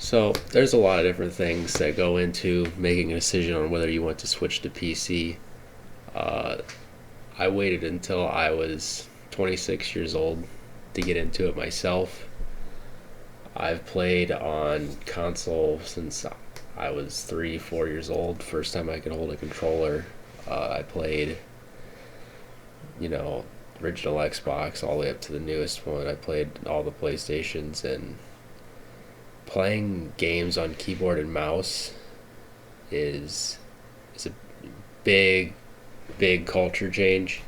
So there's a lot of different things that go into making a decision on whether you want to switch to PC. Uh, I waited until I was 26 years old to get into it myself. I've played on console since I was 3, 4 years old. First time I could hold a controller. I played, you know, original Xbox all the way up to the newest one. I played all the PlayStations, and playing games on keyboard and mouse is is a big big culture change.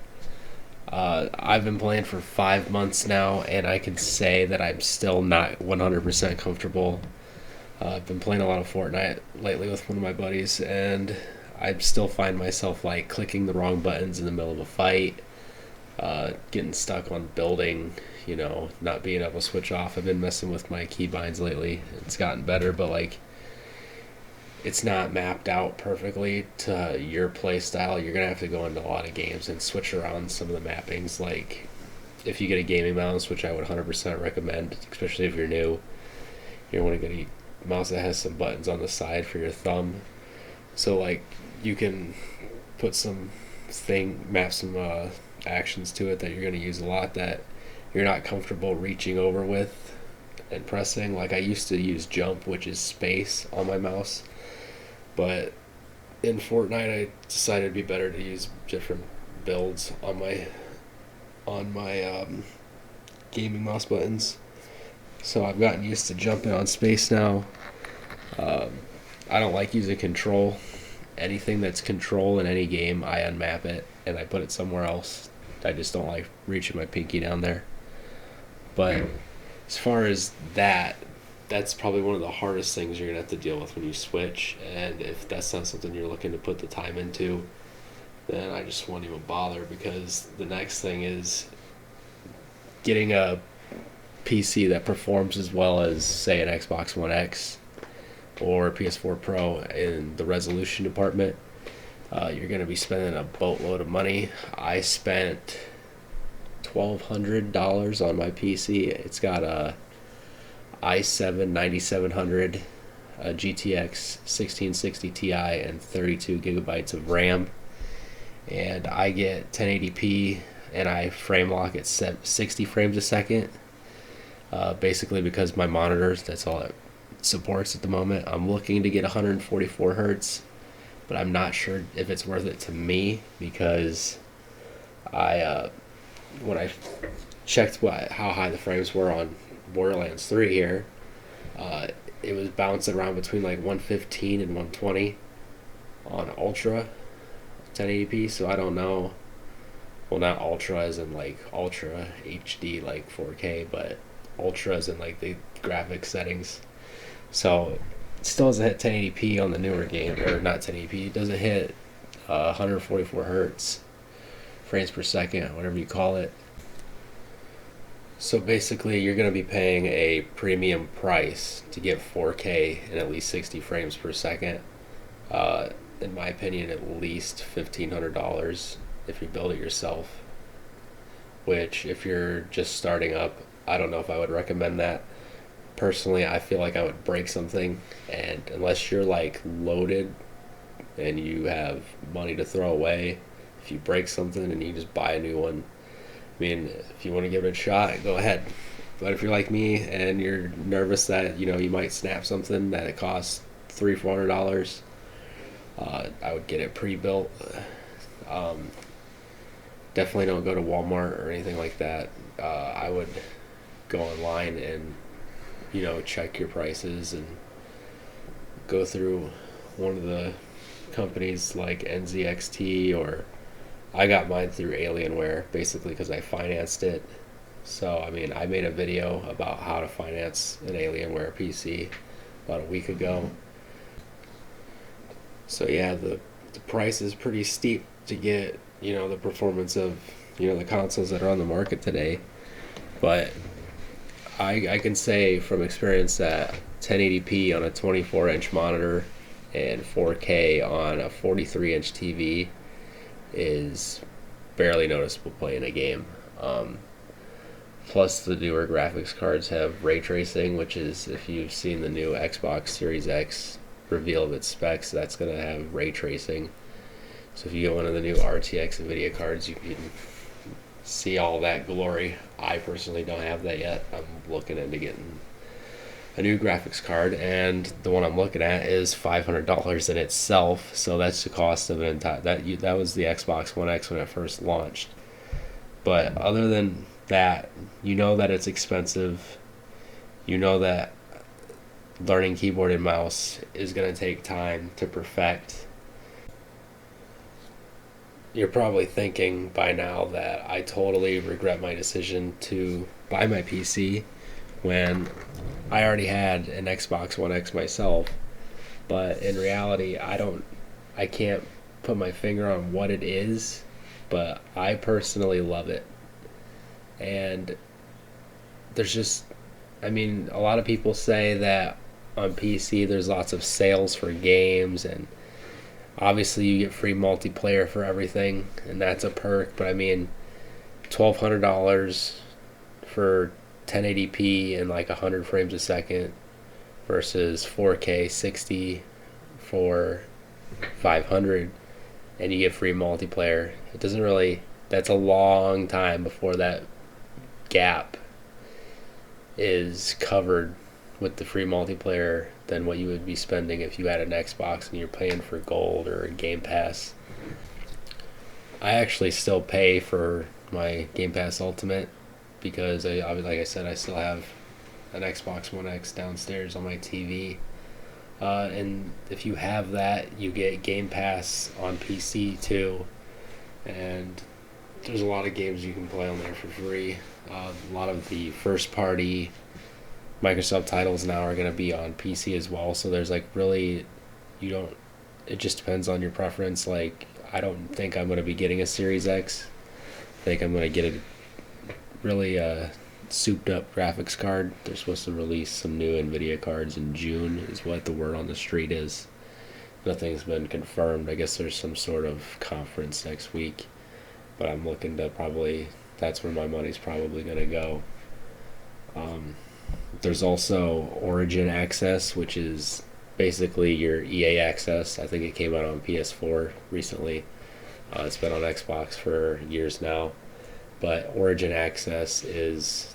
I've been playing for 5 months now, and I can say that I'm still not 100% comfortable. I've been playing a lot of Fortnite lately with one of my buddies, and I still find myself like clicking the wrong buttons in the middle of a fight, getting stuck on building, not being able to switch off. I've been messing with my keybinds lately. It's gotten better, but like it's not mapped out perfectly to your play style. You're gonna have to go into a lot of games and switch around some of the mappings. Like if you get a gaming mouse, which I would 100% recommend, especially if you're new, you want to get a mouse that has some buttons on the side for your thumb. So like you can put map some actions to it that you're gonna use a lot that you're not comfortable reaching over with and pressing. Like I used to use jump, which is space on my mouse, but in Fortnite I decided it'd be better to use different builds on my gaming mouse buttons. So I've gotten used to jumping on space now. Um, I don't like using control. Anything that's control in any game, I unmap it and I put it somewhere else. I just don't like reaching my pinky down there. But as far as that's probably one of the hardest things you're going to have to deal with when you switch. And if that's not something you're looking to put the time into, then I just won't even bother, because the next thing is getting a PC that performs as well as, say, an Xbox One X or PS4 Pro in the resolution department. You're going to be spending a boatload of money. I spent $1,200 on my PC. It's got a i7 9700, a GTX 1660 Ti, and 32 gigabytes of RAM. And I get 1080p, and I frame lock at 60 frames a second. Basically because my monitors, that's all it supports at the moment. I'm looking to get 144 hertz, but I'm not sure if it's worth it to me, because when I checked how high the frames were on Borderlands 3 here, it was bouncing around between like 115 and 120 on Ultra 1080p. So I don't know. Well, not Ultra as in like Ultra HD like 4K, but Ultra as in like the graphic settings. So it still doesn't hit 1080p on the newer game, or not 1080p. It doesn't hit 144 hertz frames per second, whatever you call it. So basically, you're going to be paying a premium price to get 4K and at least 60 frames per second. In my opinion, at least $1,500 if you build it yourself. Which, if you're just starting up, I don't know if I would recommend that. Personally, I feel like I would break something, and unless you're like loaded and you have money to throw away, if you break something and you just buy a new one, I mean, if you want to give it a shot, go ahead. But if you're like me and you're nervous that you might snap something that it costs $300-$400, I would get it pre-built. Um, Definitely don't go to Walmart or anything like that. I would go online and check your prices and go through one of the companies like NZXT, or I got mine through Alienware, basically because I financed it. So, I mean, I made a video about how to finance an Alienware PC about a week ago. So, yeah, the price is pretty steep to get, the performance of, the consoles that are on the market today. But I can say from experience that 1080p on a 24-inch monitor and 4K on a 43-inch TV is barely noticeable playing a game. Plus, the newer graphics cards have ray tracing, which is, if you've seen the new Xbox Series X reveal of its specs, that's going to have ray tracing. So if you get one of the new RTX NVIDIA cards, you can see all that glory. I personally don't have that yet. I'm looking into getting a new graphics card, and the one I'm looking at is $500 in itself. So that's the cost of an entire that was the Xbox One X when it first launched. But other than that, you know that it's expensive. You know that learning keyboard and mouse is going to take time to perfect. You're probably thinking by now that I totally regret my decision to buy my PC when I already had an Xbox One X myself. But in reality, I can't put my finger on what it is, but I personally love it. And there's just, I mean, a lot of people say that on PC there's lots of sales for games, and obviously you get free multiplayer for everything, and that's a perk. But I mean, $1,200 for 1080p and like 100 frames a second versus 4K 60 for 500, and you get free multiplayer. It doesn't really, that's a long time before that gap is covered with the free multiplayer than what you would be spending if you had an Xbox and you're paying for Gold or Game Pass. I actually still pay for my Game Pass Ultimate because like I said, I still have an Xbox One X downstairs on my TV. And if you have that, you get Game Pass on PC too. And there's a lot of games you can play on there for free. A lot of the first party Microsoft titles now are going to be on PC as well. So there's like really, it just depends on your preference. Like, I don't think I'm going to be getting a Series X. I think I'm going to get a really souped up graphics card. They're supposed to release some new NVIDIA cards in June is what the word on the street is. Nothing's been confirmed. I guess there's some sort of conference next week, but I'm looking to that's where my money's probably going to go. There's also Origin Access, which is basically your EA access. I think it came out on PS4 recently. It's been on Xbox for years now, but Origin Access is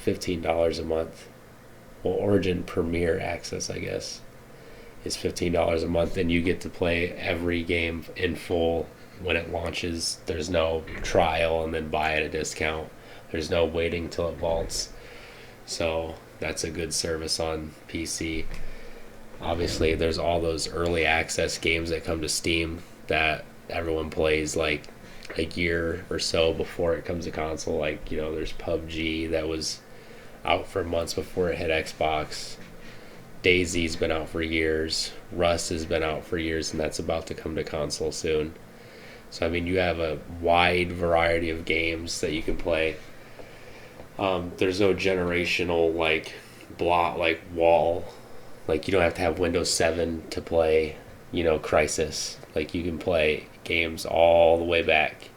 $15 a month. Well, Origin Premier Access, I guess, is $15 a month, and you get to play every game in full when it launches. There's no trial and then buy at a discount. There's no waiting till it vaults. So that's a good service on PC. Obviously, there's all those early access games that come to Steam that everyone plays like a year or so before it comes to console. Like, there's PUBG that was out for months before it hit Xbox. DayZ's been out for years. Rust has been out for years, and that's about to come to console soon. So, I mean, you have a wide variety of games that you can play. There's no generational, wall. Like, you don't have to have Windows 7 to play, Crysis. Like, you can play games all the way back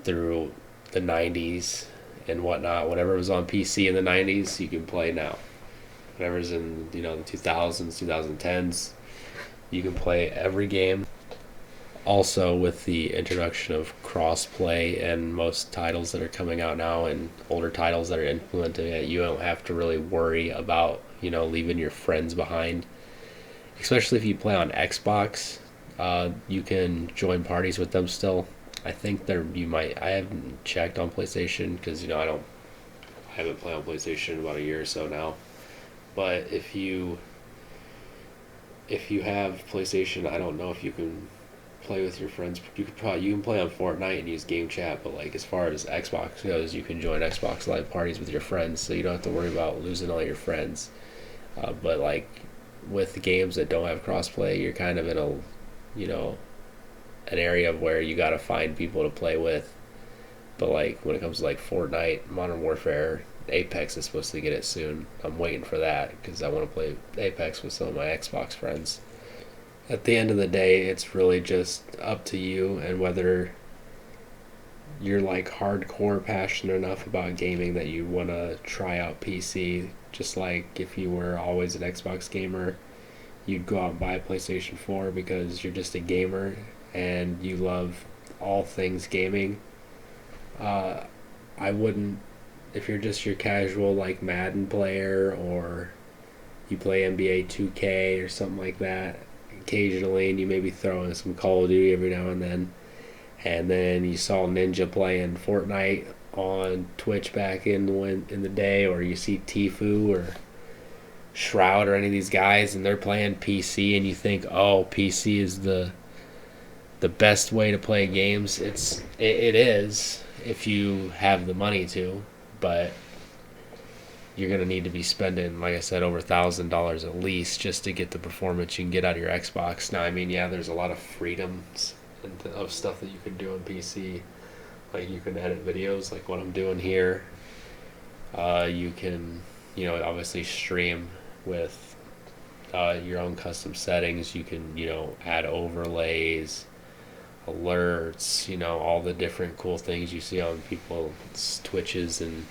through the 90s and whatnot. Whatever was on PC in the 90s, you can play now. Whatever's in, the 2000s, 2010s, you can play every game. Also, with the introduction of cross-play and most titles that are coming out now and older titles that are implementing it, you don't have to really worry about, leaving your friends behind. Especially if you play on Xbox, you can join parties with them still. I think I haven't checked on PlayStation because, I haven't played on PlayStation in about a year or so now. But if you have PlayStation, I don't know if you can play with your friends. You can play on Fortnite and use game chat, but as far as Xbox goes, you can join Xbox Live parties with your friends, so you don't have to worry about losing all your friends. But with games that don't have crossplay, you're kind of in an area where you got to find people to play with. But when it comes to Fortnite, Modern Warfare, Apex is supposed to get it soon. I'm waiting for that because I want to play Apex with some of my Xbox friends. At the end of the day, it's really just up to you and whether you're like hardcore passionate enough about gaming that you want to try out PC, just like if you were always an Xbox gamer, you'd go out and buy a PlayStation 4 because you're just a gamer and you love all things gaming. Uh, I wouldn't, if you're just your casual like Madden player, or you play NBA 2K or something like that occasionally, and you maybe throw in some Call of Duty every now and then you saw Ninja playing Fortnite on Twitch back in the day, or you see Tfue or Shroud or any of these guys, and they're playing PC, and you think, oh, PC is the best way to play games. It is if you have the money to, but you're gonna need to be spending, like I said, over $1,000 at least just to get the performance you can get out of your Xbox. Now, I mean, yeah, there's a lot of freedoms of stuff that you can do on PC. Like you can edit videos, like what I'm doing here. You can, obviously stream with your own custom settings. You can, add overlays, alerts, all the different cool things you see on people's Twitches and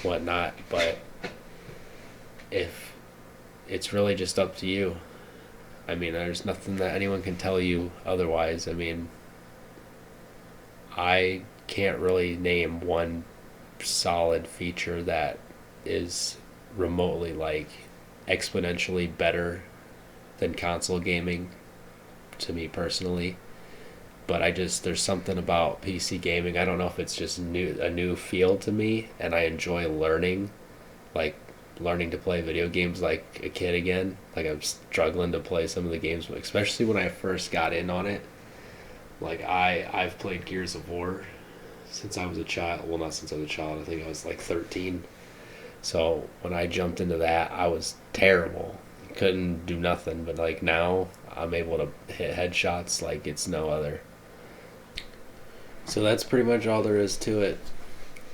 whatnot. But if it's really just up to you. I mean, there's nothing that anyone can tell you otherwise. I mean, I can't really name one solid feature that is remotely like exponentially better than console gaming to me personally. But there's something about PC gaming. I don't know if it's just a new field to me, and I enjoy like learning to play video games like a kid again. Like I'm struggling to play some of the games, especially when I first got in on it. Like I've played Gears of War since I was a child. Well, not since I was a child. I think I was like 13. So when I jumped into that, I was terrible. Couldn't do nothing. But like now, I'm able to hit headshots like it's no other. So that's pretty much all there is to it.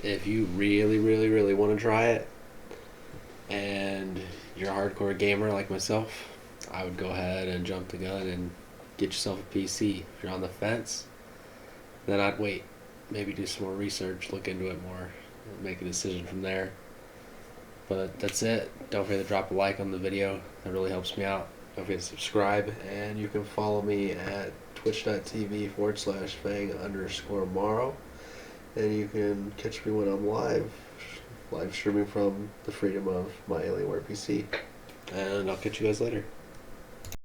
If you really, really, really want to try it, and you're a hardcore gamer like myself, I would go ahead and jump the gun and get yourself a PC. If you're on the fence, then I'd wait. Maybe do some more research, look into it more, make a decision from there. But that's it. Don't forget to drop a like on the video. That really helps me out. Don't forget to subscribe, and you can follow me at twitch.tv/Fang_Morrow. And you can catch me when I'm live streaming from the freedom of my Alienware PC. And I'll catch you guys later.